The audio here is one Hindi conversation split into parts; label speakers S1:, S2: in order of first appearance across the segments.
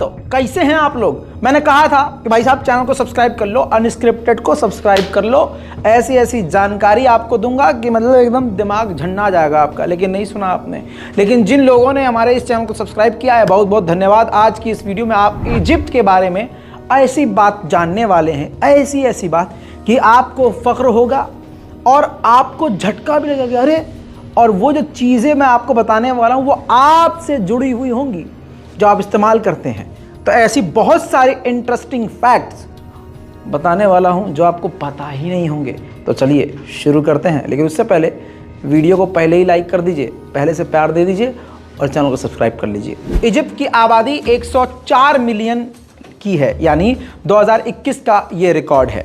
S1: दोस्तों कैसे हैं आप लोग। मैंने कहा था कि भाई साहब चैनल को सब्सक्राइब कर लो, अनस्क्रिप्टेड को सब्सक्राइब कर लो, ऐसी ऐसी जानकारी आपको दूंगा कि मतलब एकदम दिमाग झन्ना जाएगा आपका। लेकिन नहीं सुना आपने। लेकिन जिन लोगों ने हमारे इस चैनल को सब्सक्राइब किया है, बहुत बहुत धन्यवाद। आज की इस वीडियो में आप इजिप्ट के बारे में ऐसी बात जानने वाले हैं, ऐसी ऐसी बात कि आपको फख्र होगा और आपको झटका भी लगेगा। अरे, और वो जो चीज़ें मैं आपको बताने वाला हूँ वो आपसे जुड़ी हुई होंगी जो आप इस्तेमाल करते हैं। तो ऐसी बहुत सारी इंटरेस्टिंग फैक्ट्स बताने वाला हूं जो आपको पता ही नहीं होंगे। तो चलिए शुरू करते हैं। लेकिन उससे पहले वीडियो को पहले ही लाइक कर दीजिए, पहले से प्यार दे दीजिए और चैनल को सब्सक्राइब कर लीजिए। इजिप्ट की आबादी 104 मिलियन की है, यानी 2021 का ये रिकॉर्ड है।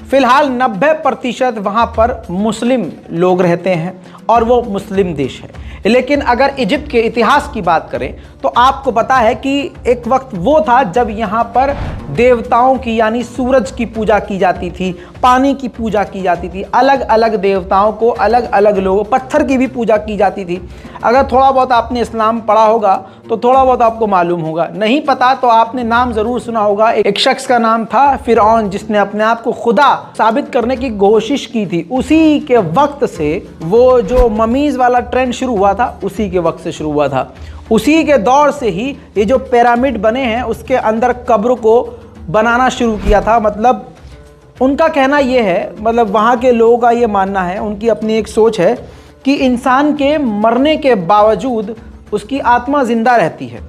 S1: फिलहाल 90% वहाँ पर मुस्लिम लोग रहते हैं और वो मुस्लिम देश है। लेकिन अगर इजिप्ट के इतिहास की बात करें तो आपको पता है कि एक वक्त वो था जब यहाँ पर देवताओं की, यानी सूरज की पूजा की जाती थी, पानी की पूजा की जाती थी, अलग अलग देवताओं को अलग अलग लोगों, पत्थर की भी पूजा की जाती थी। अगर थोड़ा बहुत आपने इस्लाम पढ़ा होगा तो थोड़ा बहुत आपको मालूम होगा, नहीं पता तो आपने नाम ज़रूर सुना होगा। एक शख्स का नाम था फिरौन, जिसने अपने आप को खुदा साबित करने की कोशिश की थी। उसी के वक्त से वो जो ममीज़ वाला ट्रेंड शुरू हुआ था, उसी के वक्त से शुरू हुआ था। उसी के दौर से ही ये जो पिरामिड बने हैं उसके अंदर कब्र को बनाना शुरू किया था। मतलब उनका कहना ये है, मतलब वहाँ के लोगों का ये मानना है, उनकी अपनी एक सोच है कि इंसान के मरने के बावजूद उसकी आत्मा जिंदा रहती है।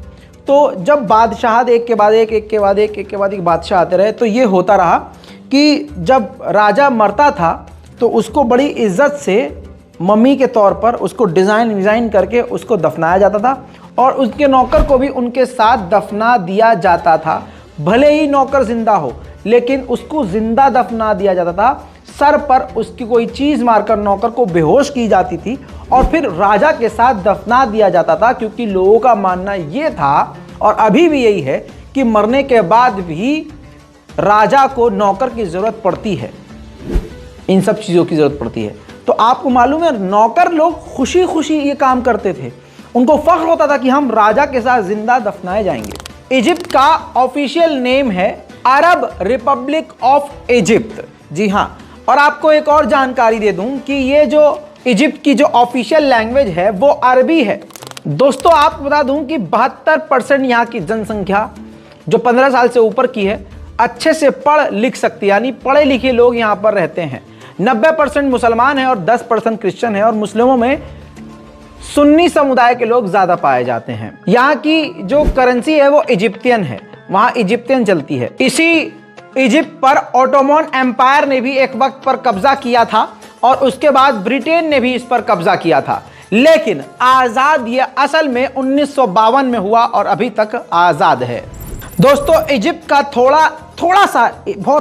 S1: तो जब बादशाह एक के बाद एक बादशाह आते रहे तो ये होता रहा कि जब राजा मरता था तो उसको बड़ी इज्जत से मम्मी के तौर पर उसको डिज़ाइन करके उसको दफनाया जाता था और उसके नौकर को भी उनके साथ दफना दिया जाता था। भले ही नौकर जिंदा हो लेकिन उसको जिंदा दफना दिया जाता था। सर पर उसकी कोई चीज़ मारकर नौकर को बेहोश की जाती थी और फिर राजा के साथ दफना दिया जाता था, क्योंकि लोगों का मानना ये था और अभी भी यही है कि मरने के बाद भी राजा को नौकर की ज़रूरत पड़ती है, इन सब चीज़ों की ज़रूरत पड़ती है। तो आपको मालूम है, नौकर लोग खुशी खुशी ये काम करते थे, उनको फख्र होता था कि हम राजा के साथ जिंदा दफनाए जाएंगे। इजिप्ट का ऑफिशियल नेम है अरब रिपब्लिक ऑफ इजिप्ट। जी हाँ, और आपको एक और जानकारी दे दूं कि ये जो इजिप्ट की जो ऑफिशियल लैंग्वेज है वो अरबी है। दोस्तों आपको बता दूं कि 72% यहाँ की जनसंख्या जो 15 साल से ऊपर की है अच्छे से पढ़ लिख सकती है, यानी पढ़े लिखे लोग यहाँ पर रहते हैं। 90% मुसलमान हैं और 10% क्रिश्चियन है और मुस्लिमों में सुन्नी समुदाय के लोग ज़्यादा पाए जाते हैं। यहाँ की जो करेंसी है वो इजिप्टियन है, वहाँ इजिप्टियन चलती है। इसी इजिप्ट पर ऑटोमन एम्पायर ने भी एक वक्त पर कब्जा किया था और उसके बाद ब्रिटेन ने भी इस पर कब्जा किया था। लेकिन आज़ाद ये असल में 1952 में हुआ और अभी तक आज़ाद है। दोस्तों इजिप्ट का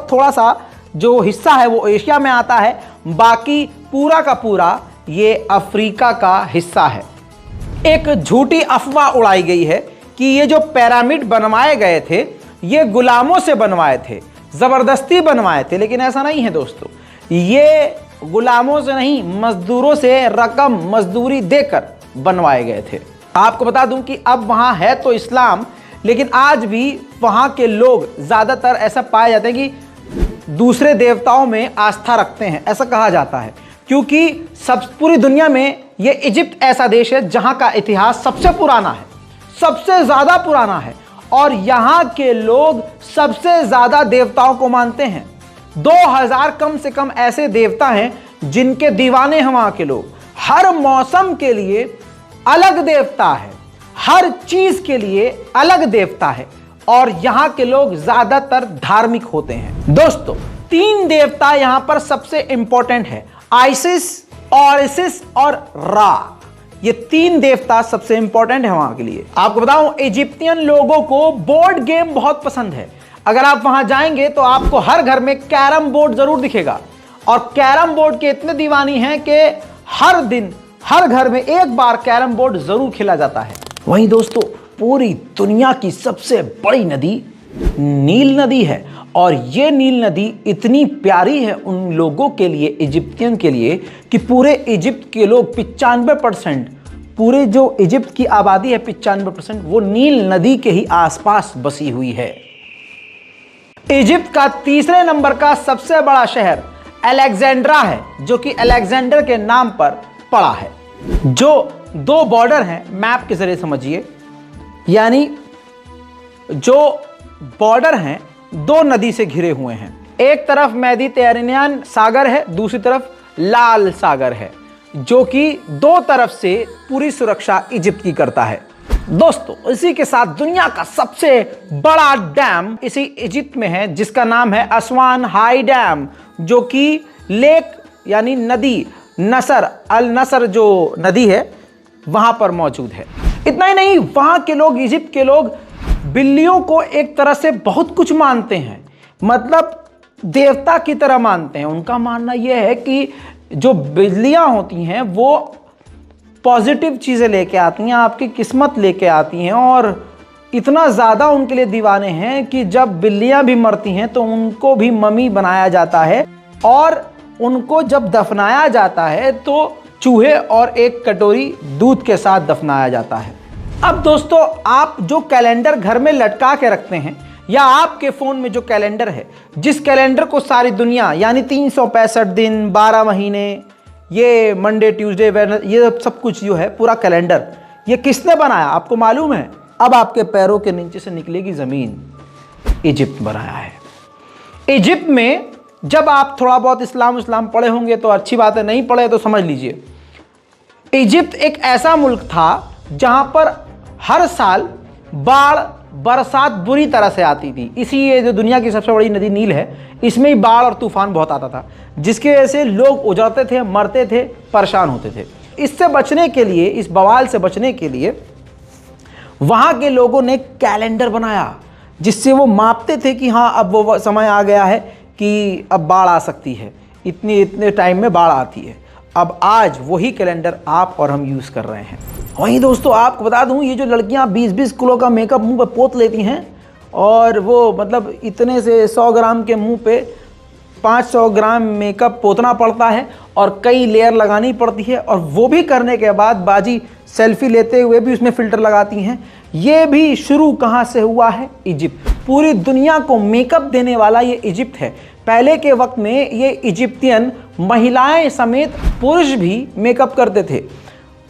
S1: थोड़ा सा जो हिस्सा है वो एशिया में आता है, बाकी पूरा का पूरा ये अफ्रीका का हिस्सा है। एक झूठी अफवाह उड़ाई गई है कि ये जो पिरामिड बनवाए गए थे ये गुलामों से बनवाए थे, ज़बरदस्ती बनवाए थे, लेकिन ऐसा नहीं है दोस्तों। ये गुलामों से नहीं, मजदूरों से रकम मजदूरी देकर बनवाए गए थे। आपको बता दूं कि अब वहाँ है तो इस्लाम, लेकिन आज भी वहाँ के लोग ज़्यादातर ऐसा पाए जाते हैं कि दूसरे देवताओं में आस्था रखते हैं, ऐसा कहा जाता है। क्योंकि पूरी दुनिया में ये इजिप्ट ऐसा देश है जहाँ का इतिहास सबसे पुराना है, सबसे ज़्यादा पुराना है और यहाँ के लोग सबसे ज़्यादा देवताओं को मानते हैं। 2000 कम से कम ऐसे देवता हैं जिनके दीवाने हैं वहाँ के लोग। हर मौसम के लिए अलग देवता है, हर चीज़ के लिए अलग देवता है और यहाँ के लोग ज़्यादातर धार्मिक होते हैं। दोस्तों 3 देवता यहाँ पर सबसे इंपॉर्टेंट है, आइसिस, ओरिसिस और रा। ये 3 देवता सबसे इंपॉर्टेंट है वहां के लिए। आपको बताऊं, इजिप्टियन लोगों को बोर्ड गेम बहुत पसंद है। अगर आप वहां जाएंगे तो आपको हर घर में कैरम बोर्ड जरूर दिखेगा और कैरम बोर्ड के इतने दीवानी हैं कि हर दिन हर घर में एक बार कैरम बोर्ड जरूर खेला जाता है। वहीं दोस्तों पूरी दुनिया की सबसे बड़ी नदी नील नदी है और ये नील नदी इतनी प्यारी है उन लोगों के लिए, इजिप्टियन के लिए, कि पूरे इजिप्ट के लोग 95% पूरे जो इजिप्ट की आबादी है 95% वो नील नदी के ही आसपास बसी हुई है। इजिप्ट का तीसरे नंबर का सबसे बड़ा शहर अलेक्जेंड्रा है, जो कि अलेक्जेंडर के नाम पर पड़ा है। जो दो बॉर्डर हैं, मैप के जरिए समझिए, यानी जो बॉर्डर हैं दो नदी से घिरे हुए हैं। एक तरफ मेडिटेरेनियन सागर है, दूसरी तरफ लाल सागर है, जो कि दो तरफ से पूरी सुरक्षा इजिप्ट की करता है। दोस्तों, इसी के साथ दुनिया का सबसे बड़ा डैम इसी इजिप्ट में है, जिसका नाम है असवान हाई डैम, जो कि लेक यानी नदी नसर अल नसर जो नदी है वहां पर मौजूद है। इतना ही नहीं, वहां के लोग, इजिप्ट के लोग बिल्लियों को एक तरह से बहुत कुछ मानते हैं, मतलब देवता की तरह मानते हैं। उनका मानना यह है कि जो बिल्लियां होती हैं वो पॉजिटिव चीज़ें लेके आती हैं, आपकी किस्मत लेके आती हैं, और इतना ज़्यादा उनके लिए दीवाने हैं कि जब बिल्लियां भी मरती हैं तो उनको भी मम्मी बनाया जाता है, और उनको जब दफनाया जाता है तो चूहे और एक कटोरी दूध के साथ दफनाया जाता है। अब दोस्तों, आप जो कैलेंडर घर में लटका के रखते हैं, या आपके फ़ोन में जो कैलेंडर है, जिस कैलेंडर को सारी दुनिया यानी 365 दिन, 12 महीने, ये मंडे ट्यूसडे वेडनेसडे, ये सब कुछ जो है पूरा कैलेंडर, ये किसने बनाया आपको मालूम है? अब आपके पैरों के नीचे से निकलेगी ज़मीन। इजिप्ट बनाया है। इजिप्ट में जब आप थोड़ा बहुत इस्लाम पढ़े होंगे तो अच्छी बात है, नहीं पढ़े तो समझ लीजिए, इजिप्ट एक ऐसा मुल्क था जहां पर हर साल बाढ़ बरसात बुरी तरह से आती थी। इसी ये जो दुनिया की सबसे बड़ी नदी नील है, इसमें ही बाढ़ और तूफान बहुत आता था, जिसकी वजह से लोग उजड़ते थे, मरते थे, परेशान होते थे। इससे बचने के लिए, इस बवाल से बचने के लिए वहाँ के लोगों ने कैलेंडर बनाया, जिससे वो मापते थे कि हाँ अब वो समय आ गया है कि अब बाढ़ आ सकती है, इतने टाइम में बाढ़ आती है। अब आज वही कैलेंडर आप और हम यूज़ कर रहे हैं। वहीं दोस्तों, आपको बता दूं, ये जो लड़कियां 20-20 किलो का मेकअप मुंह पे पोत लेती हैं, और वो मतलब इतने से 100 ग्राम के मुंह पे 500 ग्राम मेकअप पोतना पड़ता है, और कई लेयर लगानी पड़ती है, और वो भी करने के बाद बाजी सेल्फी लेते हुए भी उसमें फ़िल्टर लगाती हैं। ये भी शुरू कहाँ से हुआ है? इजिप्ट। पूरी दुनिया को मेकअप देने वाला ये इजिप्ट है। पहले के वक्त में ये इजिप्तियन महिलाएं समेत पुरुष भी मेकअप करते थे,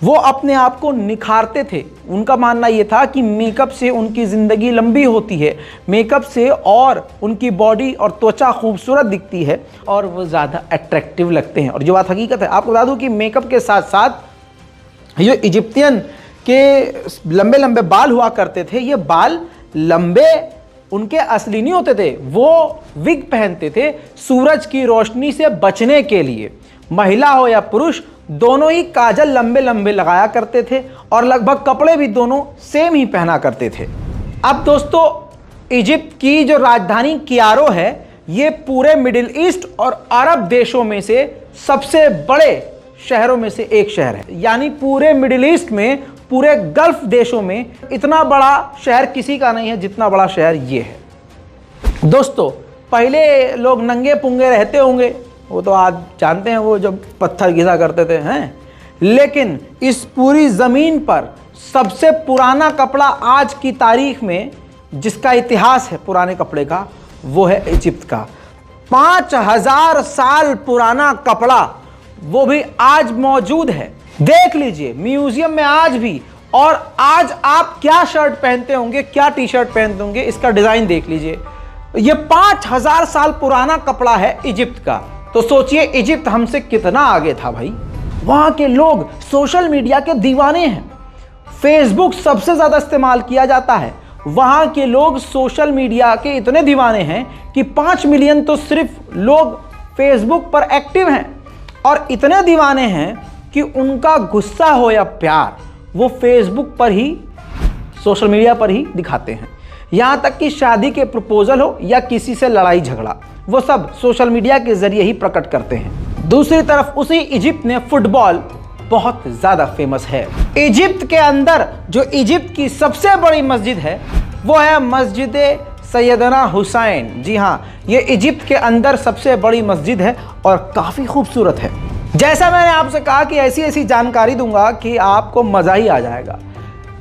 S1: वो अपने आप को निखारते थे। उनका मानना ये था कि मेकअप से उनकी ज़िंदगी लंबी होती है, मेकअप से और उनकी बॉडी और त्वचा खूबसूरत दिखती है, और वो ज़्यादा अट्रैक्टिव लगते हैं। और जो बात हकीकत है, आपको बता दूँ कि मेकअप के साथ साथ ये इजिप्तियन के लंबे लंबे बाल हुआ करते थे। ये बाल लंबे उनके असली नहीं होते थे, वो विग पहनते थे सूरज की रोशनी से बचने के लिए। महिला हो या पुरुष, दोनों ही काजल लंबे लंबे लगाया करते थे, और लगभग कपड़े भी दोनों सेम ही पहना करते थे। अब दोस्तों, इजिप्ट की जो राजधानी कियारो है, ये पूरे मिडिल ईस्ट और अरब देशों में से सबसे बड़े शहरों में से एक शहर है। यानी पूरे मिडिल ईस्ट में, पूरे गल्फ देशों में इतना बड़ा शहर किसी का नहीं है जितना बड़ा शहर ये है। दोस्तों, पहले लोग नंगे पुंगे रहते होंगे, वो तो आज जानते हैं, वो जब पत्थर घिसा करते थे, हैं। लेकिन इस पूरी ज़मीन पर सबसे पुराना कपड़ा आज की तारीख में, जिसका इतिहास है पुराने कपड़े का, वो है इजिप्ट का। 5000 साल पुराना कपड़ा, वो भी आज मौजूद है। देख लीजिए म्यूजियम में आज भी। और आज आप क्या शर्ट पहनते होंगे, क्या टी शर्ट पहनते होंगे, इसका डिज़ाइन देख लीजिए। ये 5000 साल पुराना कपड़ा है इजिप्ट का। तो सोचिए इजिप्ट हमसे कितना आगे था भाई। वहाँ के लोग सोशल मीडिया के दीवाने हैं। फेसबुक सबसे ज़्यादा इस्तेमाल किया जाता है। वहाँ के लोग सोशल मीडिया के इतने दीवाने हैं कि 5 मिलियन तो सिर्फ लोग फेसबुक पर एक्टिव हैं, और इतने दीवाने हैं कि उनका गुस्सा हो या प्यार वो फेसबुक पर ही, सोशल मीडिया पर ही दिखाते हैं। यहाँ तक कि शादी के प्रपोजल हो या किसी से लड़ाई झगड़ा, वो सब सोशल मीडिया के जरिए ही प्रकट करते हैं। दूसरी तरफ उसी इजिप्ट में फुटबॉल बहुत ज़्यादा फेमस है। इजिप्ट के अंदर जो इजिप्ट की सबसे बड़ी मस्जिद है वो है मस्जिद सैयदना हुसैन। जी हाँ, ये इजिप्ट के अंदर सबसे बड़ी मस्जिद है और काफ़ी खूबसूरत है। जैसा मैंने आपसे कहा कि ऐसी ऐसी जानकारी दूंगा कि आपको मजा ही आ जाएगा।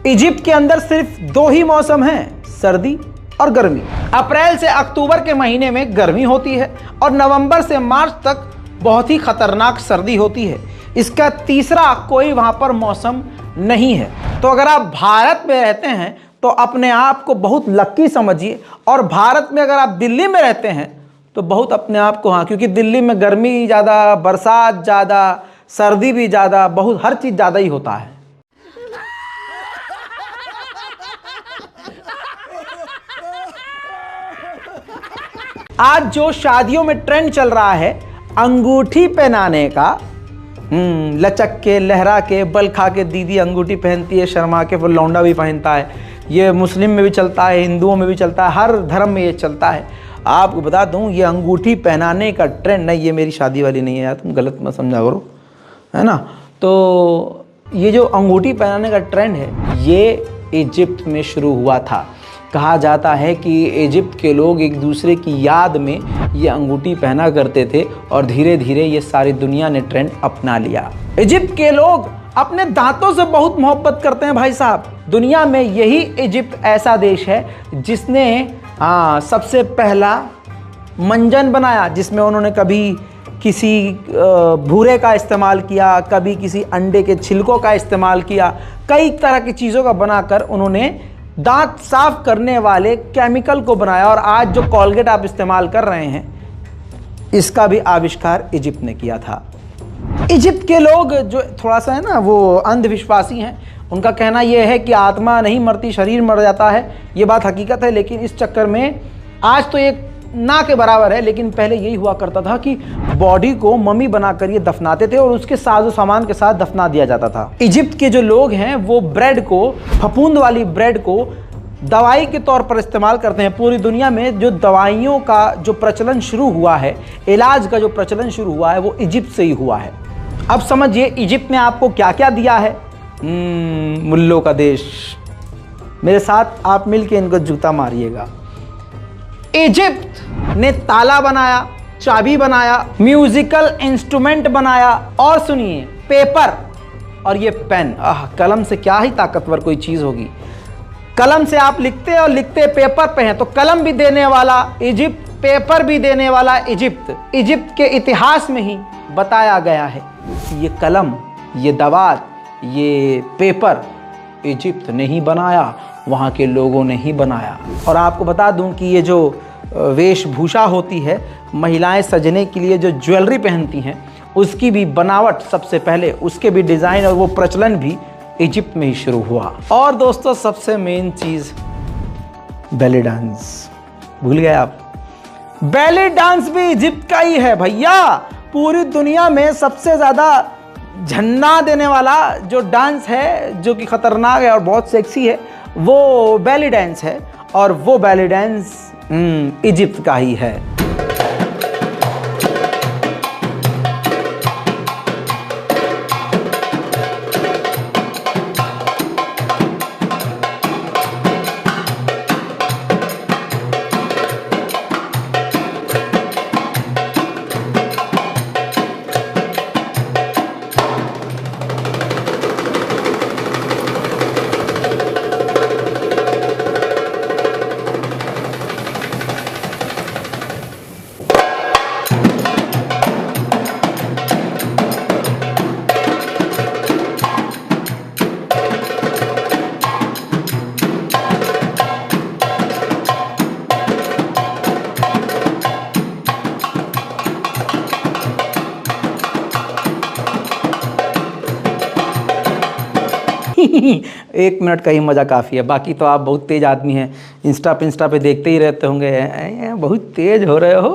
S1: इजिप्ट के अंदर सिर्फ 2 ही मौसम हैं, सर्दी और गर्मी। अप्रैल से अक्टूबर के महीने में गर्मी होती है और नवंबर से मार्च तक बहुत ही खतरनाक सर्दी होती है। इसका तीसरा कोई वहां पर मौसम नहीं है। तो अगर आप भारत में रहते हैं तो अपने आप को बहुत लक्की समझिए, और भारत में अगर आप दिल्ली में रहते हैं तो बहुत अपने आप को, हाँ, क्योंकि दिल्ली में गर्मी ज़्यादा, बरसात ज़्यादा, सर्दी भी ज़्यादा, बहुत हर चीज़ ज़्यादा ही होता है। आज जो शादियों में ट्रेंड चल रहा है अंगूठी पहनाने का, लचक के, लहरा के, बल खा के दीदी अंगूठी पहनती है, शर्मा के, फिर लौंडा भी पहनता है। ये मुस्लिम में भी चलता है, हिंदुओं में भी चलता है, हर धर्म में ये चलता है। आपको बता दूं, ये अंगूठी पहनाने का ट्रेंड नहीं, ये मेरी शादी वाली नहीं है यार, तुम गलत मत समझा करो, है ना। तो ये जो अंगूठी पहनाने का ट्रेंड है ये इजिप्ट में शुरू हुआ था। कहा जाता है कि इजिप्ट के लोग एक दूसरे की याद में ये अंगूठी पहना करते थे और धीरे धीरे ये सारी दुनिया ने ट्रेंड अपना लिया। इजिप्ट के लोग अपने दांतों से बहुत मोहब्बत करते हैं भाई साहब। दुनिया में यही इजिप्ट ऐसा देश है जिसने सबसे पहला मंजन बनाया, जिसमें उन्होंने कभी किसी भूरे का इस्तेमाल किया, कभी किसी अंडे के छिलकों का इस्तेमाल किया, कई तरह की चीज़ों का बनाकर उन्होंने दांत साफ करने वाले केमिकल को बनाया। और आज जो कोलगेट आप इस्तेमाल कर रहे हैं इसका भी आविष्कार इजिप्ट ने किया था। इजिप्ट के लोग जो थोड़ा सा है ना वो अंधविश्वासी हैं। उनका कहना यह है कि आत्मा नहीं मरती, शरीर मर जाता है। ये बात हकीकत है, लेकिन इस चक्कर में आज तो एक ना के बराबर है, लेकिन पहले यही हुआ करता था कि बॉडी को मम्मी बनाकर ये दफनाते थे और उसके साजो सामान के साथ दफना दिया जाता था। इजिप्ट के जो लोग हैं वो ब्रेड को, फफूंद वाली ब्रेड को दवाई के तौर पर इस्तेमाल करते हैं। पूरी दुनिया में जो दवाइयों का जो प्रचलन शुरू हुआ है, इलाज का जो प्रचलन शुरू हुआ है, वो इजिप्ट से ही हुआ है। अब समझिए इजिप्ट ने आपको क्या क्या दिया है। मुल्लों का देश। मेरे साथ आप मिलके इनको जूता मारिएगा। इजिप्ट ने ताला बनाया, चाबी बनाया, म्यूजिकल इंस्ट्रूमेंट बनाया, और सुनिए पेपर और ये पेन। कलम से क्या ही ताकतवर कोई चीज होगी। कलम से आप लिखते और लिखते पेपर पे हैं, तो कलम भी देने वाला इजिप्ट, पेपर भी देने वाला इजिप्ट। इजिप्ट के इतिहास में ही बताया गया है कि ये कलम, ये दवात, ये पेपर इजिप्ट ने ही बनाया, वहाँ के लोगों ने ही बनाया। और आपको बता दूं कि ये जो वेशभूषा होती है, महिलाएं सजने के लिए जो ज्वेलरी पहनती हैं, उसकी भी बनावट सबसे पहले, उसके भी डिज़ाइन और वो प्रचलन भी इजिप्ट में ही शुरू हुआ। और दोस्तों सबसे मेन चीज़ बैले डांस, भूल गए आप? बैले डांस भी इजिप्ट का ही है भैया। पूरी दुनिया में सबसे ज़्यादा झन्ना देने वाला जो डांस है, जो कि खतरनाक है और बहुत सेक्सी है, वो बैली डांस है। और वो बैली डांस इजिप्ट का ही है। एक मिनट का ही मज़ा काफ़ी है, बाकी तो आप बहुत तेज़ आदमी हैं, इंस्टा पे देखते ही रहते होंगे, बहुत तेज़ हो रहे हो।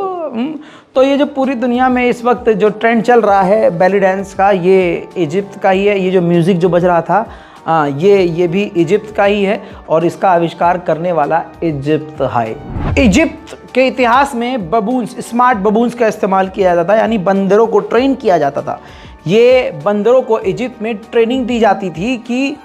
S1: तो ये जो पूरी दुनिया में इस वक्त जो ट्रेंड चल रहा है बैली डांस का, ये इजिप्ट का ही है। ये जो म्यूज़िक जो बज रहा था ये भी इजिप्ट का ही है, और इसका आविष्कार करने वाला इजिप्ट है। इजिप्ट के इतिहास में बबून्स, स्मार्ट बबून्स का इस्तेमाल किया जाता था, यानी बंदरों को ट्रेन किया जाता था। ये बंदरों को इजिप्ट में ट्रेनिंग दी जाती थी कि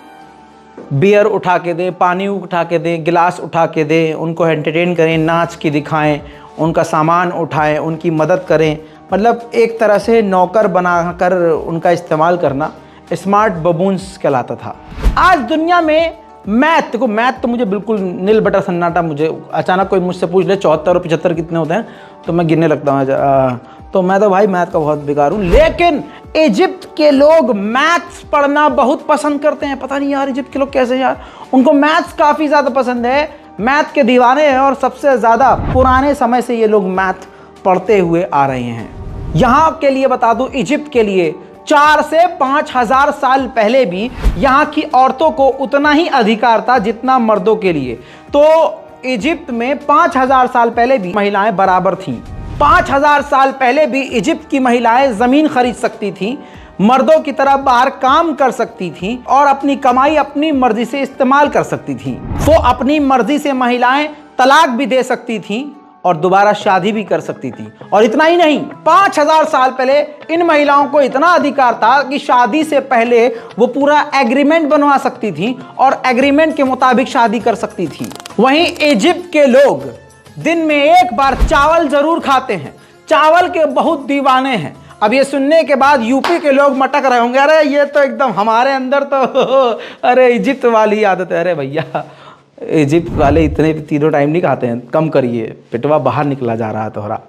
S1: बियर उठा के दें, पानी उठा के दें, गिलास उठा के दें, उनको एंटरटेन करें, नाच के दिखाएं, उनका सामान उठाएं, उनकी मदद करें। मतलब एक तरह से नौकर बनाकर उनका इस्तेमाल करना स्मार्ट बबून्स कहलाता था। आज दुनिया में मैथ, देखो मैथ तो मुझे बिल्कुल नील बटा सन्नाटा, मुझे अचानक कोई मुझसे पूछ ले 74 और 75 कितने होते हैं तो मैं गिनने लगता हूँ। तो मैं तो भाई मैथ का बहुत बेकार हूँ। लेकिन इजिप्ट के लोग मैथ्स पढ़ना बहुत पसंद करते हैं। पता नहीं यार इजिप्ट के लोग कैसे यार, उनको मैथ्स काफ़ी ज़्यादा पसंद है, मैथ के दीवाने हैं और सबसे ज़्यादा पुराने समय से ये लोग मैथ पढ़ते हुए आ रहे हैं। यहाँ के लिए बता दूँ, इजिप्ट के लिए 4 से 5,000 साल पहले भी यहाँ की औरतों को उतना ही अधिकार था जितना मर्दों के लिए। तो इजिप्ट में 5,000 साल पहले भी महिलाएं बराबर थीं। 5,000 साल पहले भी इजिप्ट की महिलाएं ज़मीन खरीद सकती थीं, मर्दों की तरह बाहर काम कर सकती थीं और अपनी कमाई अपनी मर्जी से इस्तेमाल कर सकती थीं। वो अपनी मर्जी से महिलाएं तलाक भी दे सकती थीं और दोबारा शादी भी कर सकती थी। और इतना ही नहीं, 5,000 साल पहले इन महिलाओं को इतना अधिकार था कि शादी से पहले वो पूरा एग्रीमेंट बनवा सकती थी और एग्रीमेंट के मुताबिक शादी कर सकती थी। वहीं इजिप्ट के लोग दिन में एक बार चावल जरूर खाते हैं, चावल के बहुत दीवाने हैं। अब ये सुनने के बाद यूपी के लोग मटक रहे होंगे, अरे ये तो एकदम हमारे अंदर तो अरे इजिप्ट वाली आदत है। अरे भैया इजिप्ट वाले इतने तीनों टाइम नहीं खाते हैं, कम करिए, पेटवा बाहर निकला जा रहा है तोहरा।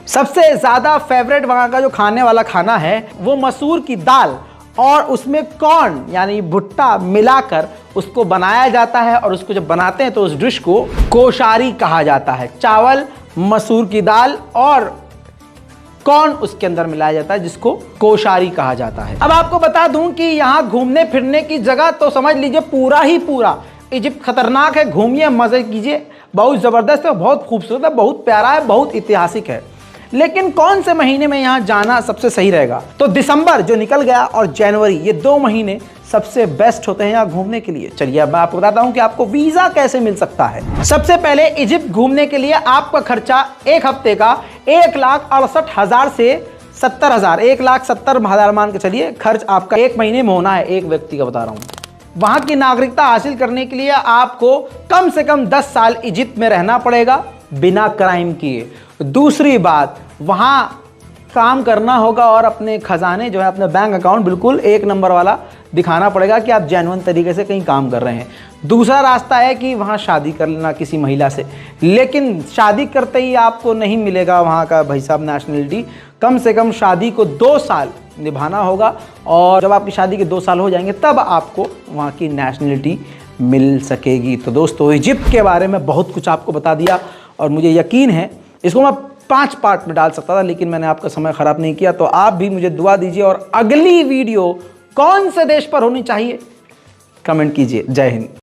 S1: सबसे ज़्यादा फेवरेट वहाँ का जो खाने वाला खाना है वो मसूर की दाल और उसमें कॉर्न यानी भुट्टा मिलाकर उसको बनाया जाता है। और उसको जब बनाते हैं तो उस डिश को कोशारी कहा जाता है। चावल, मसूर की दाल और कॉर्न उसके अंदर मिलाया जाता है, जिसको कोशारी कहा जाता है। अब आपको बता दूं कि यहाँ घूमने फिरने की जगह तो समझ लीजिए पूरा ही पूरा इजिप्ट खतरनाक है। घूमिए, मजे कीजिए, बहुत ज़बरदस्त है, बहुत खूबसूरत है, बहुत प्यारा है, बहुत ऐतिहासिक है। लेकिन कौन से महीने में यहाँ जाना सबसे सही रहेगा? तो दिसंबर जो निकल गया और जनवरी, ये 2 महीने सबसे बेस्ट होते हैं यहाँ घूमने के लिए। चलिए अब मैं आपको बताता हूँ कि आपको वीज़ा कैसे मिल सकता है। सबसे पहले इजिप्ट घूमने के लिए आपका खर्चा एक हफ्ते का 1,68,000 से 70,000, 1,70,000 मान के चलिए खर्च आपका 1 महीने में होना है। एक व्यक्ति का बता रहा हूँ। वहाँ की नागरिकता हासिल करने के लिए आपको कम से कम 10 साल इजिप्ट में रहना पड़ेगा बिना क्राइम किए। दूसरी बात, वहाँ काम करना होगा और अपने खजाने जो है, अपने बैंक अकाउंट बिल्कुल 1 नंबर वाला दिखाना पड़ेगा कि आप जेन्युइन तरीके से कहीं काम कर रहे हैं। दूसरा रास्ता है कि वहाँ शादी कर लेना किसी महिला से, लेकिन शादी करते ही आपको नहीं मिलेगा वहाँ का भाई साहब नेशनलिटी। कम से कम शादी को 2 साल निभाना होगा और जब आपकी शादी के 2 साल हो जाएंगे तब आपको वहाँ की नेशनलिटी मिल सकेगी। तो दोस्तों इजिप्ट के बारे में बहुत कुछ आपको बता दिया और मुझे यकीन है इसको मैं 5 पार्ट में डाल सकता था, लेकिन मैंने आपका समय ख़राब नहीं किया। तो आप भी मुझे दुआ दीजिए और अगली वीडियो कौन से देश पर होनी चाहिए कमेंट कीजिए। जय हिंद।